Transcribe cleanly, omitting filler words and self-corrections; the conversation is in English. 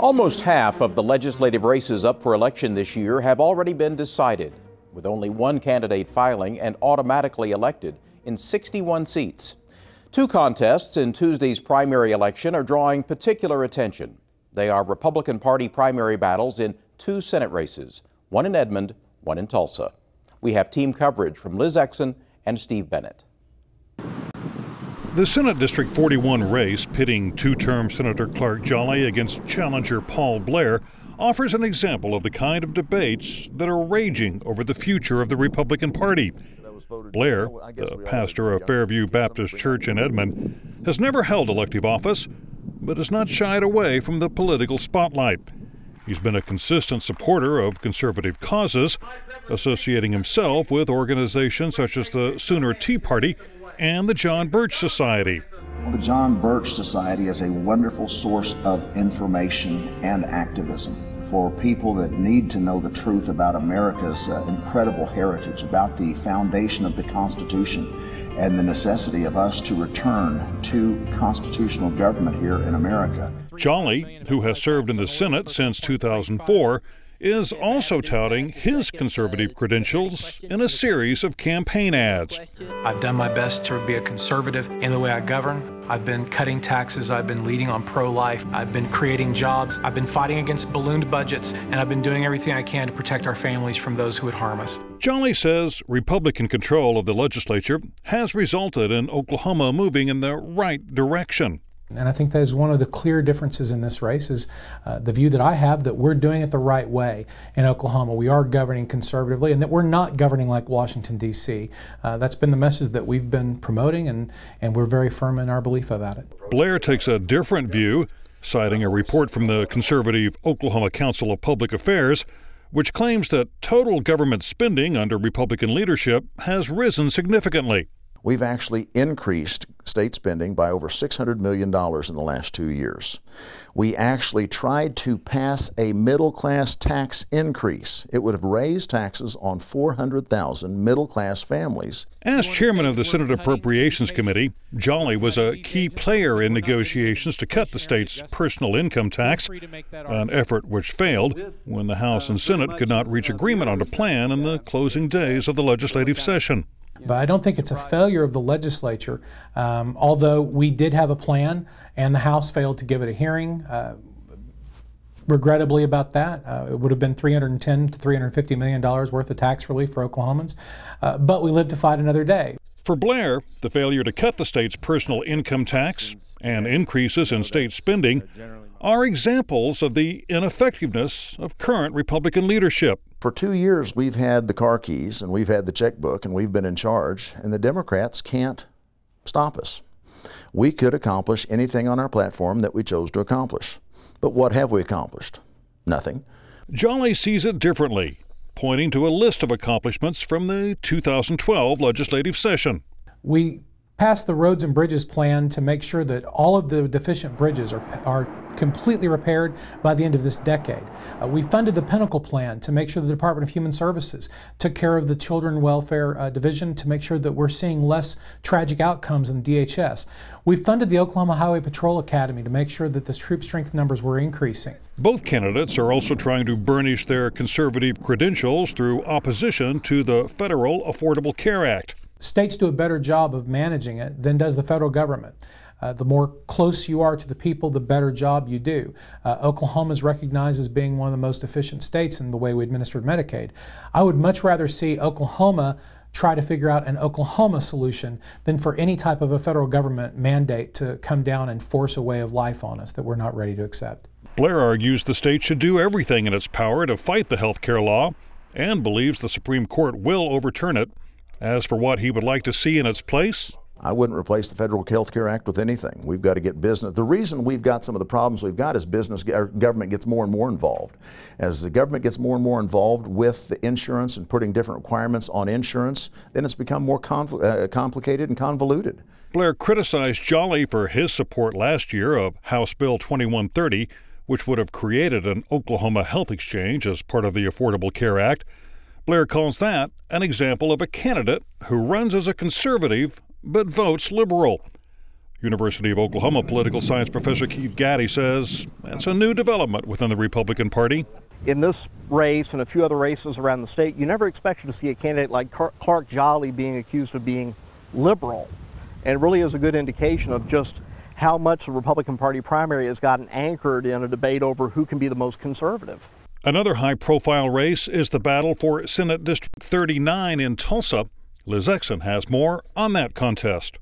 Almost half of the legislative races up for election this year have already been decided, with only one candidate filing and automatically elected in 61 seats. Two contests in Tuesday's primary election are drawing particular attention. They are Republican Party primary battles in two Senate races, one in Edmond, one in Tulsa. We have team coverage from Liz Exon and Steve Bennett. The Senate District 41 race, pitting two-term Senator Clark Jolly against challenger Paul Blair, offers an example of the kind of debates that are raging over the future of the Republican Party. Blair, the pastor of Fairview Baptist Church in Edmond, has never held elective office, but has not shied away from the political spotlight. He's been a consistent supporter of conservative causes, associating himself with organizations such as the Sooner Tea Party and the John Birch Society. The John Birch Society is a wonderful source of information and activism for people that need to know the truth about America's incredible heritage, about the foundation of the Constitution, and the necessity of us to return to constitutional government here in America. Jolly, who has served in the Senate since 2004, is also touting his conservative credentials in a series of campaign ads. I've done my best to be a conservative in the way I govern. I've been cutting taxes, I've been leading on pro-life, I've been creating jobs, I've been fighting against ballooned budgets, and I've been doing everything I can to protect our families from those who would harm us. Jolly says Republican control of the legislature has resulted in Oklahoma moving in the right direction. And I think that is one of the clear differences in this race is the view that I have that we're doing it the right way in Oklahoma. We are governing conservatively and that we're not governing like Washington, D.C. That's been the message that we've been promoting, and we're very firm in our belief about it. Blair takes a different view, citing a report from the conservative Oklahoma Council of Public Affairs, which claims that total government spending under Republican leadership has risen significantly. We've actually increased state spending by over $600 million in the last 2 years. We actually tried to pass a middle-class tax increase. It would have raised taxes on 400,000 middle-class families. As chairman of the Senate Appropriations Committee, Jolly was a key player in negotiations to cut the state's personal income tax, an effort which failed when the House and Senate could not reach agreement on a plan in the closing days of the legislative session. But I don't think it's a failure of the legislature, although we did have a plan and the House failed to give it a hearing. Regrettably about that, it would have been $310 to $350 million worth of tax relief for Oklahomans, but we live to fight another day. For Blair, the failure to cut the state's personal income tax and increases in state spending are examples of the ineffectiveness of current Republican leadership. For 2 years, we've had the car keys and we've had the checkbook and we've been in charge, and the Democrats can't stop us. We could accomplish anything on our platform that we chose to accomplish. But what have we accomplished? Nothing. Jolly sees it differently, pointing to a list of accomplishments from the 2012 legislative session. We passed the Roads and Bridges plan to make sure that all of the deficient bridges are completely repaired by the end of this decade. We funded the Pinnacle plan to make sure the Department of Human Services took care of the Children Welfare Division to make sure that we're seeing less tragic outcomes in DHS. We funded the Oklahoma Highway Patrol Academy to make sure that the troop strength numbers were increasing. Both candidates are also trying to burnish their conservative credentials through opposition to the federal Affordable Care Act. States do a better job of managing it than does the federal government. The more close you are to the people, the better job you do. Oklahoma is recognized as being one of the most efficient states in the way we administered Medicaid. I would much rather see Oklahoma try to figure out an Oklahoma solution than for any type of a federal government mandate to come down and force a way of life on us that we're not ready to accept. Blair argues the state should do everything in its power to fight the health care law and believes the Supreme Court will overturn it. As for what he would like to see in its place, I wouldn't replace the Federal Health Care Act with anything. We've got to get business. The reason we've got some of the problems we've got is government gets more and more involved. As the government gets more and more involved with the insurance and putting different requirements on insurance, then it's become more complicated and convoluted. Blair criticized Jolly for his support last year of House Bill 2130, which would have created an Oklahoma health exchange as part of the Affordable Care Act. Blair calls that an example of a candidate who runs as a conservative but votes liberal. University of Oklahoma political science professor Keith Gaddy says that's a new development within the Republican Party. In this race and a few other races around the state, you never expected to see a candidate like Clark Jolly being accused of being liberal. And it really is a good indication of just how much the Republican Party primary has gotten anchored in a debate over who can be the most conservative. Another high-profile race is the battle for Senate District 39 in Tulsa. Liz Exon has more on that contest.